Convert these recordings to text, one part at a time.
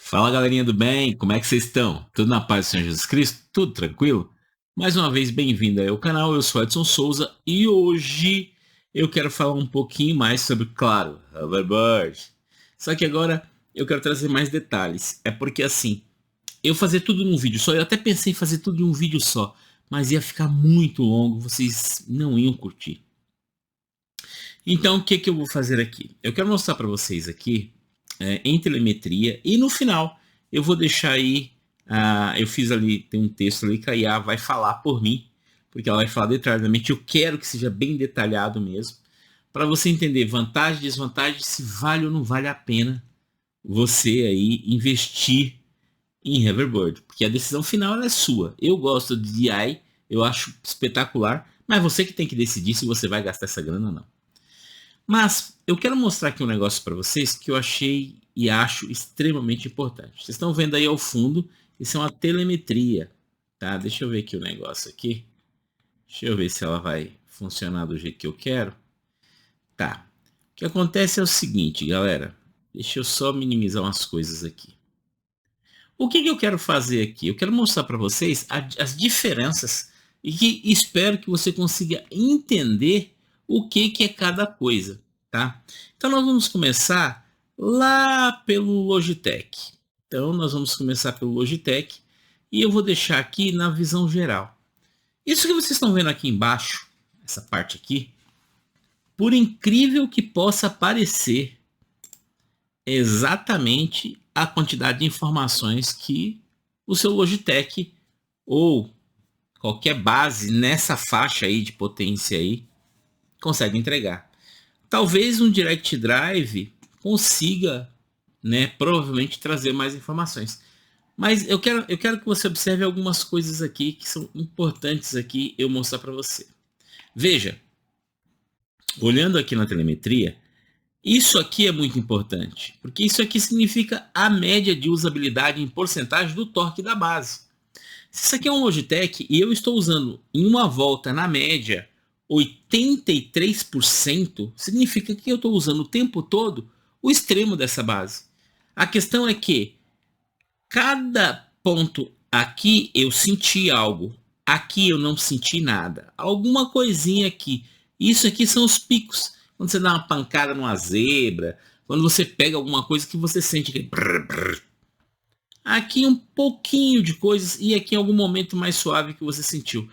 Fala galerinha do bem, como é que vocês estão? Tudo na paz do Senhor Jesus Cristo? Tudo tranquilo? Mais uma vez, bem-vindo aí ao canal, eu sou Edson Souza e hoje eu quero falar um pouquinho mais sobre, claro, Hoverboard. Só que agora eu quero trazer mais detalhes, é porque assim, eu fazer tudo num vídeo só, eu até pensei em fazer tudo em um vídeo só, mas ia ficar muito longo, vocês não iam curtir. Então o que que eu vou fazer aqui? Eu quero mostrar para vocês aqui em telemetria e no final eu vou deixar aí, eu fiz ali, tem um texto ali que a IA vai falar por mim, porque ela vai falar detalhadamente, eu quero que seja bem detalhado mesmo, para você entender vantagem, desvantagem, se vale ou não vale a pena você aí investir em Hoverboard, porque a decisão final ela é sua. Eu gosto de DI, eu acho espetacular, mas você que tem que decidir se você vai gastar essa grana ou não. Mas eu quero mostrar aqui um negócio para vocês que eu achei e acho extremamente importante. Vocês estão vendo aí ao fundo, isso é uma telemetria, tá? Deixa eu ver aqui o negócio aqui. Deixa eu ver se ela vai funcionar do jeito que eu quero. Tá. O que acontece é o seguinte, galera. Deixa eu só minimizar umas coisas aqui. O que eu quero fazer aqui? Eu quero mostrar para vocês as diferenças e que espero que você consiga entender o que é cada coisa, tá? Então nós vamos começar lá pelo Logitech. Então nós vamos começar pelo Logitech e eu vou deixar aqui na visão geral. Isso que vocês estão vendo aqui embaixo, essa parte aqui, por incrível que possa parecer, é exatamente a quantidade de informações que o seu Logitech ou qualquer base nessa faixa aí de potência aí consegue entregar. Talvez um Direct Drive consiga, né, provavelmente trazer mais informações. Mas eu quero que você observe algumas coisas aqui que são importantes aqui eu mostrar para você. Veja, olhando aqui na telemetria, isso aqui é muito importante, porque isso aqui significa a média de usabilidade em porcentagem do torque da base. Se isso aqui é um Logitech e eu estou usando em uma volta, na média, 83%, significa que eu estou usando o tempo todo o extremo dessa base. A questão é que cada ponto aqui eu senti algo, aqui eu não senti nada. Alguma coisinha aqui. Isso aqui são os picos. Quando você dá uma pancada numa zebra, quando você pega alguma coisa que você sente que brrr, brrr. Aqui um pouquinho de coisas e aqui em algum momento mais suave que você sentiu.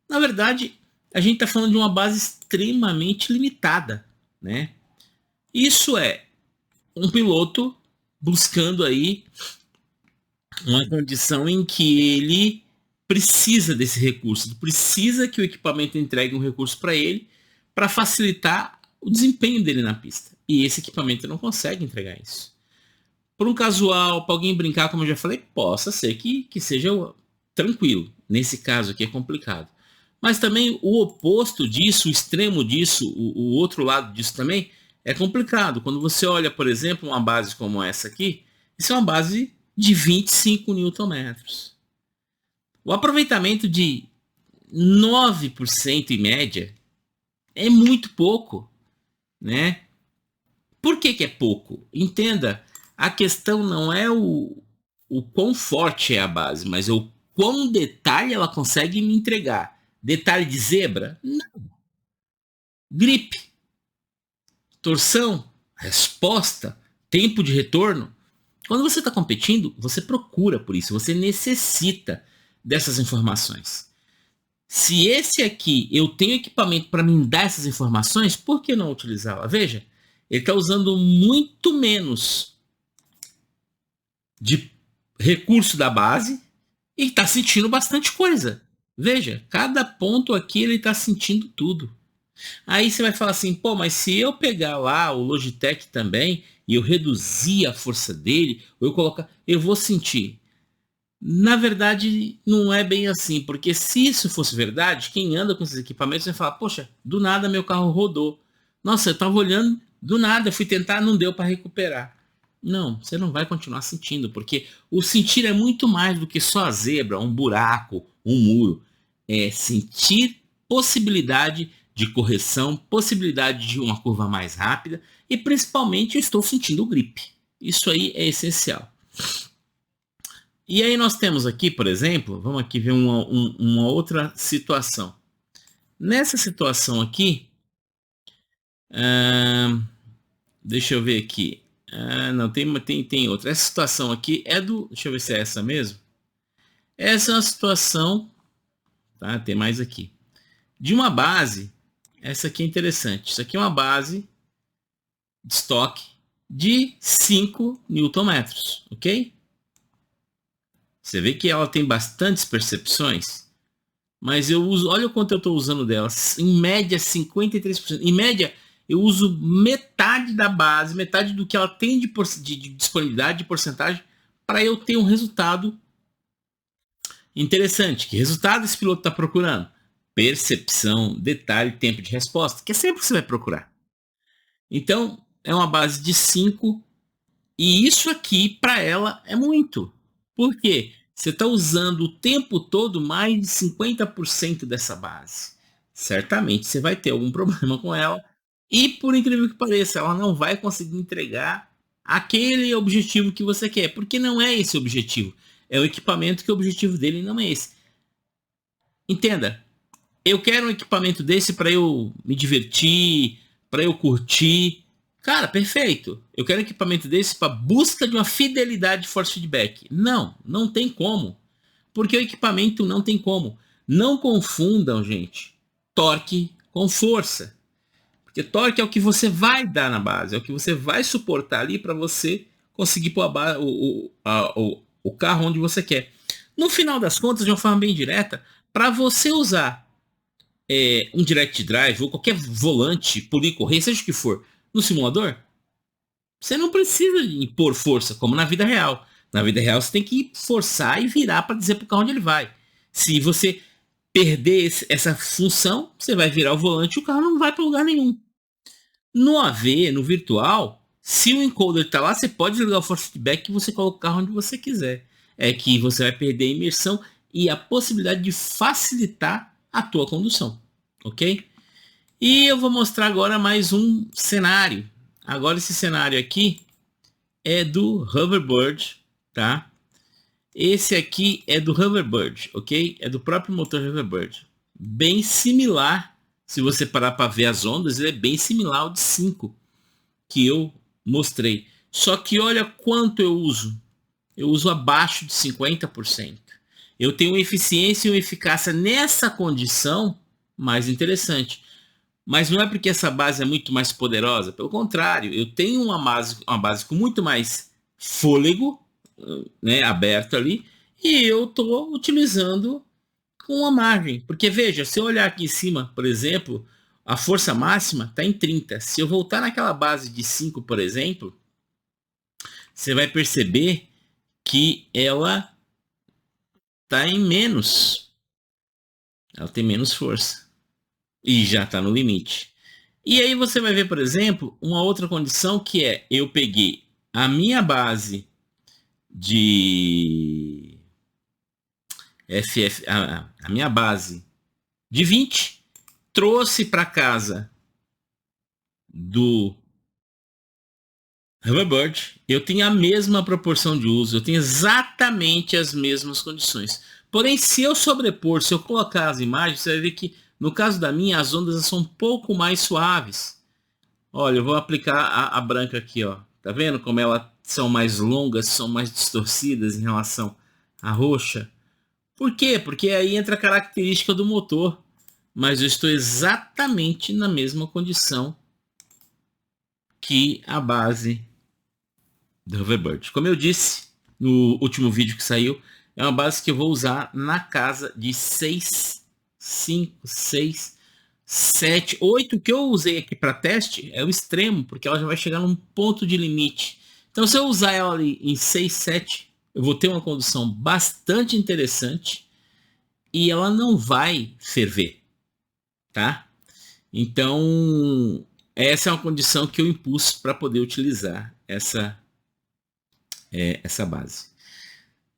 Na verdade, a gente está falando de uma base extremamente limitada, né? Isso é um piloto buscando aí uma condição em que ele precisa desse recurso, precisa que o equipamento entregue um recurso para ele para facilitar o desempenho dele na pista. E esse equipamento não consegue entregar isso. Para um casual, para alguém brincar, como eu já falei, possa ser que seja tranquilo. Nesse caso aqui é complicado. Mas também o oposto disso, o extremo disso, o outro lado disso também é complicado. Quando você olha, por exemplo, uma base como essa aqui, isso é uma base de 25 Nm. O aproveitamento de 9% em média é muito pouco, né? Por que é pouco? Entenda, a questão não é o quão forte é a base, mas o quão detalhe ela consegue me entregar. Detalhe de zebra? Não. Grip, torção, resposta, tempo de retorno. Quando você está competindo, você procura por isso, você necessita dessas informações. Se esse aqui eu tenho equipamento para me dar essas informações, por que não utilizá-la? Veja, ele está usando muito menos de recurso da base e está sentindo bastante coisa. Veja, cada ponto aqui ele está sentindo tudo. Aí você vai falar assim, pô, mas se eu pegar lá o Logitech também e eu reduzir a força dele, ou eu colocar, eu vou sentir. Na verdade, não é bem assim, porque se isso fosse verdade, quem anda com esses equipamentos vai falar, poxa, do nada meu carro rodou. Nossa, eu estava olhando, do nada eu fui tentar, não deu para recuperar. Não, você não vai continuar sentindo, porque o sentir é muito mais do que só a zebra, um buraco, um muro. É sentir possibilidade de correção, possibilidade de uma curva mais rápida e principalmente eu estou sentindo o grip. Isso aí é essencial. E aí nós temos aqui, por exemplo, vamos aqui ver uma outra situação. Nessa situação aqui, deixa eu ver aqui. Não, tem outra. Essa situação aqui é do... Deixa eu ver se é essa mesmo. Essa é uma situação... Tá? Tem mais aqui. De uma base. Essa aqui é interessante. Isso aqui é uma base de estoque de 5 Nm. Ok? Você vê que ela tem bastantes percepções. Mas eu uso... Olha o quanto eu estou usando dela. Em média, 53%. Em média... Eu uso metade da base, metade do que ela tem de disponibilidade, de porcentagem, para eu ter um resultado interessante. Que resultado esse piloto está procurando? Percepção, detalhe, tempo de resposta, que é sempre o que você vai procurar. Então, é uma base de 5, e isso aqui, para ela, é muito. Por quê? Você está usando o tempo todo mais de 50% dessa base. Certamente você vai ter algum problema com ela. E por incrível que pareça, ela não vai conseguir entregar aquele objetivo que você quer, porque não é esse o objetivo. É o equipamento que o objetivo dele não é esse. Entenda, eu quero um equipamento desse para eu me divertir, para eu curtir. Cara, perfeito. Eu quero um equipamento desse para busca de uma fidelidade de force feedback. Não, não tem como. Porque o equipamento não tem como. Não confundam, gente, torque com força. Porque torque é o que você vai dar na base, é o que você vai suportar ali para você conseguir pôr o carro onde você quer. No final das contas, de uma forma bem direta, para você usar um direct drive ou qualquer volante, polir correr, seja o que for, no simulador, você não precisa impor força, como na vida real. Na vida real, você tem que forçar e virar para dizer para o carro onde ele vai. Se você perder essa função, você vai virar o volante e o carro não vai para lugar nenhum. No AV, no virtual, se o encoder está lá, você pode ligar o force feedback que você coloca o carro onde você quiser. É que você vai perder a imersão e a possibilidade de facilitar a tua condução, ok? E eu vou mostrar agora mais um cenário. Agora esse cenário aqui é do Hoverbird, tá? Esse aqui é do Hoverbird, ok? É do próprio motor Hoverbird. Bem similar, se você parar para ver as ondas, ele é bem similar ao de 5 que eu mostrei. Só que olha quanto eu uso. Eu uso abaixo de 50%. Eu tenho uma eficiência e uma eficácia nessa condição mais interessante. Mas não é porque essa base é muito mais poderosa. Pelo contrário, eu tenho uma base com muito mais fôlego, né, aberto ali, e eu estou utilizando com uma margem. Porque veja, se eu olhar aqui em cima, por exemplo, a força máxima está em 30. Se eu voltar naquela base de 5, por exemplo, você vai perceber que ela está em menos. Ela tem menos força. E já está no limite. E aí você vai ver, por exemplo, uma outra condição que é, eu peguei a minha base de FF, a minha base de 20, trouxe para casa do Hoverbird, eu tenho a mesma proporção de uso, eu tenho exatamente as mesmas condições. Porém, se eu sobrepor, se eu colocar as imagens, você vai ver que no caso da minha, as ondas são um pouco mais suaves. Olha, eu vou aplicar a branca aqui, ó. Tá vendo como elas são mais longas, são mais distorcidas em relação à roxa? Por quê? Porque aí entra a característica do motor. Mas eu estou exatamente na mesma condição que a base do Hoverbird. Como eu disse no último vídeo que saiu, é uma base que eu vou usar na casa de 6, 5, 6, 7, 8. O que eu usei aqui para teste é o extremo, porque ela já vai chegar num ponto de limite. Então, se eu usar ela ali em 6, 7, eu vou ter uma condução bastante interessante e ela não vai ferver, tá? Então, essa é uma condição que eu impus para poder utilizar essa base.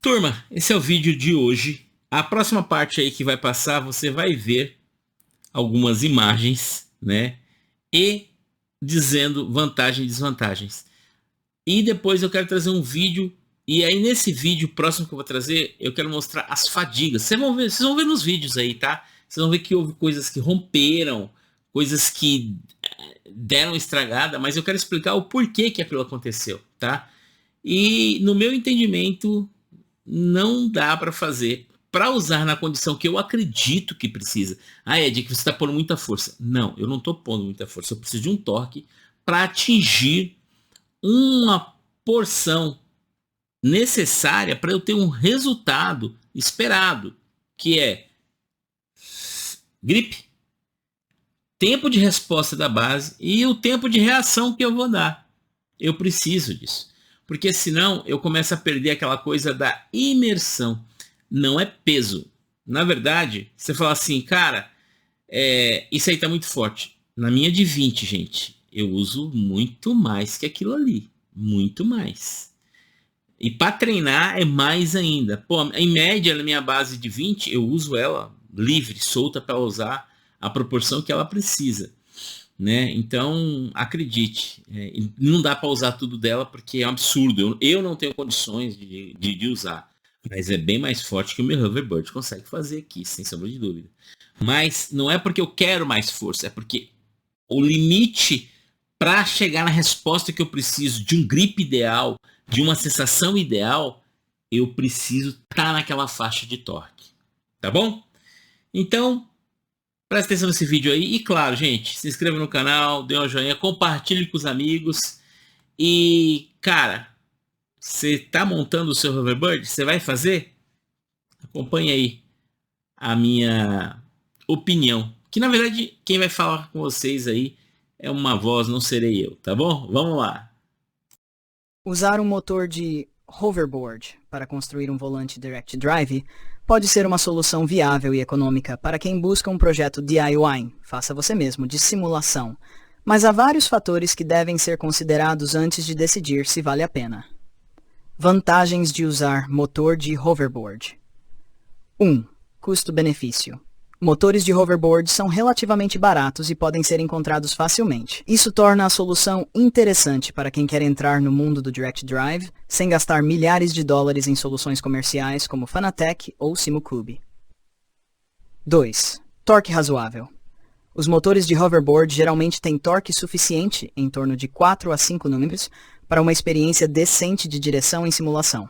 Turma, esse é o vídeo de hoje. A próxima parte aí que vai passar, você vai ver algumas imagens, né? E dizendo vantagens e desvantagens. E depois eu quero trazer um vídeo E aí nesse vídeo próximo que eu vou trazer, eu quero mostrar as fadigas. Vocês vão ver nos vídeos aí, tá? Vocês vão ver que houve coisas que romperam, coisas que deram estragada, mas eu quero explicar o porquê que aquilo aconteceu, tá? E no meu entendimento, não dá para fazer, para usar na condição que eu acredito que precisa. Ah, Ed, que você está pondo muita força. Não, eu não estou pondo muita força. Eu preciso de um torque para atingir uma porção necessária para eu ter um resultado esperado, que é grip, tempo de resposta da base e o tempo de reação que eu vou dar. Eu preciso disso, porque senão eu começo a perder aquela coisa da imersão. Não é peso. Na verdade, você fala assim, cara, isso aí tá muito forte. Na minha de 20, gente, eu uso muito mais que aquilo ali. Muito mais. E para treinar é mais ainda. Pô, em média, na minha base de 20, eu uso ela livre, solta para usar a proporção que ela precisa, né? Então, acredite, não dá para usar tudo dela porque é um absurdo. Eu não tenho condições de usar, mas é bem mais forte que o meu Hoverbird consegue fazer aqui, sem sombra de dúvida. Mas não é porque eu quero mais força, é porque o limite para chegar na resposta que eu preciso de um grip ideal, de uma sensação ideal, eu preciso estar naquela faixa de torque, tá bom? Então, presta atenção nesse vídeo aí e claro, gente, se inscreva no canal, dê uma joinha, compartilhe com os amigos e, cara, você tá montando o seu Hoverbird? Você vai fazer? Acompanhe aí a minha opinião, que na verdade quem vai falar com vocês aí é uma voz, não serei eu, tá bom? Vamos lá. Usar um motor de hoverboard para construir um volante direct drive pode ser uma solução viável e econômica para quem busca um projeto DIY, faça você mesmo, de simulação, mas há vários fatores que devem ser considerados antes de decidir se vale a pena. Vantagens de usar motor de hoverboard. 1. Custo-benefício. Motores de hoverboard são relativamente baratos e podem ser encontrados facilmente. Isso torna a solução interessante para quem quer entrar no mundo do Direct Drive sem gastar milhares de dólares em soluções comerciais como Fanatec ou Simukube. 2. Torque razoável. Os motores de hoverboard geralmente têm torque suficiente, em torno de 4 a 5 Nm, para uma experiência decente de direção em simulação.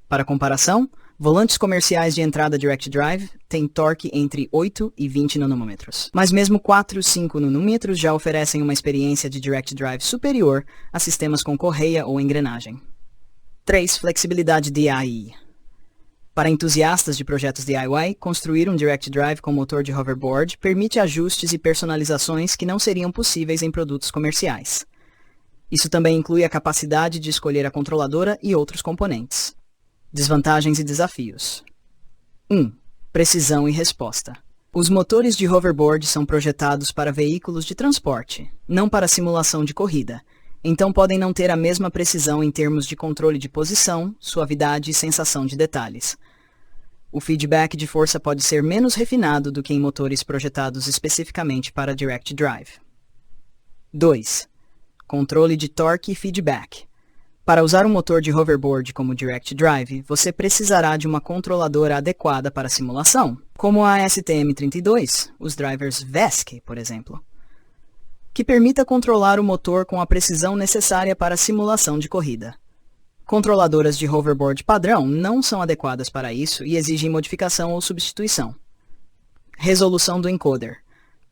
Para comparação, volantes comerciais de entrada Direct Drive têm torque entre 8 e 20 nanômetros. Mas mesmo 4 ou 5 nanômetros já oferecem uma experiência de Direct Drive superior a sistemas com correia ou engrenagem. 3. Flexibilidade DIY. Para entusiastas de projetos DIY, construir um Direct Drive com motor de hoverboard permite ajustes e personalizações que não seriam possíveis em produtos comerciais. Isso também inclui a capacidade de escolher a controladora e outros componentes. Desvantagens e desafios. 1. Precisão e resposta. Os motores de hoverboard são projetados para veículos de transporte, não para simulação de corrida, então podem não ter a mesma precisão em termos de controle de posição, suavidade e sensação de detalhes. O feedback de força pode ser menos refinado do que em motores projetados especificamente para Direct Drive. 2. Controle de torque e feedback. Para usar um motor de hoverboard como Direct Drive, você precisará de uma controladora adequada para a simulação, como a STM32, os drivers VESC, por exemplo, que permita controlar o motor com a precisão necessária para a simulação de corrida. Controladoras de hoverboard padrão não são adequadas para isso e exigem modificação ou substituição. Resolução do encoder.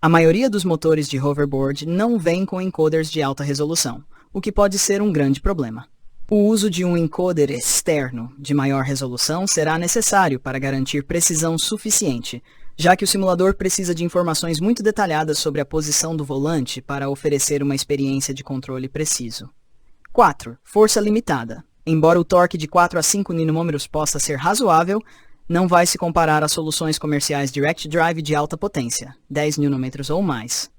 A maioria dos motores de hoverboard não vem com encoders de alta resolução, o que pode ser um grande problema. O uso de um encoder externo de maior resolução será necessário para garantir precisão suficiente, já que o simulador precisa de informações muito detalhadas sobre a posição do volante para oferecer uma experiência de controle preciso. 4. Força limitada. Embora o torque de 4 a 5 Nm possa ser razoável, não vai se comparar a soluções comerciais Direct Drive de alta potência, 10 Nm ou mais.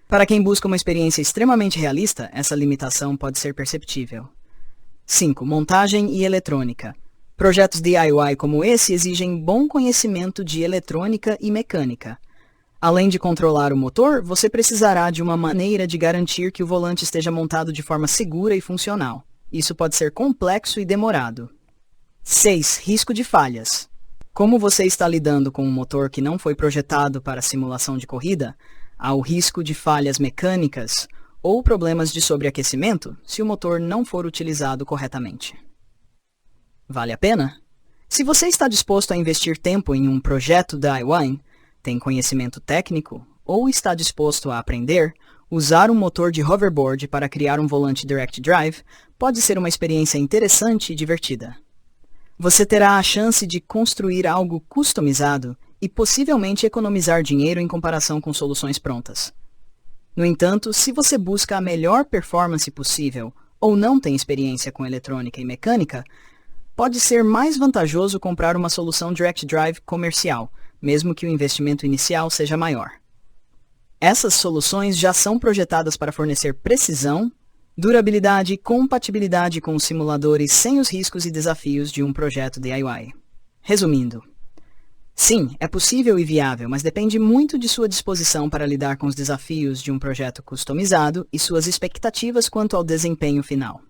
Para quem busca uma experiência extremamente realista, essa limitação pode ser perceptível. 5. Montagem e eletrônica. Projetos DIY como esse exigem bom conhecimento de eletrônica e mecânica. Além de controlar o motor, você precisará de uma maneira de garantir que o volante esteja montado de forma segura e funcional. isso pode ser complexo e demorado. 6. Risco de falhas. Como você está lidando com um motor que não foi projetado para simulação de corrida, há o risco de falhas mecânicas ou problemas de sobreaquecimento se o motor não for utilizado corretamente. Vale a pena? Se você está disposto a investir tempo em um projeto DIY, tem conhecimento técnico ou está disposto a aprender, usar um motor de hoverboard para criar um volante Direct Drive pode ser uma experiência interessante e divertida. Você terá a chance de construir algo customizado e possivelmente economizar dinheiro em comparação com soluções prontas. No entanto, se você busca a melhor performance possível ou não tem experiência com eletrônica e mecânica, pode ser mais vantajoso comprar uma solução Direct Drive comercial, mesmo que o investimento inicial seja maior. Essas soluções já são projetadas para fornecer precisão, durabilidade e compatibilidade com os simuladores sem os riscos e desafios de um projeto DIY. Resumindo, sim, é possível e viável, mas depende muito de sua disposição para lidar com os desafios de um projeto customizado e suas expectativas quanto ao desempenho final.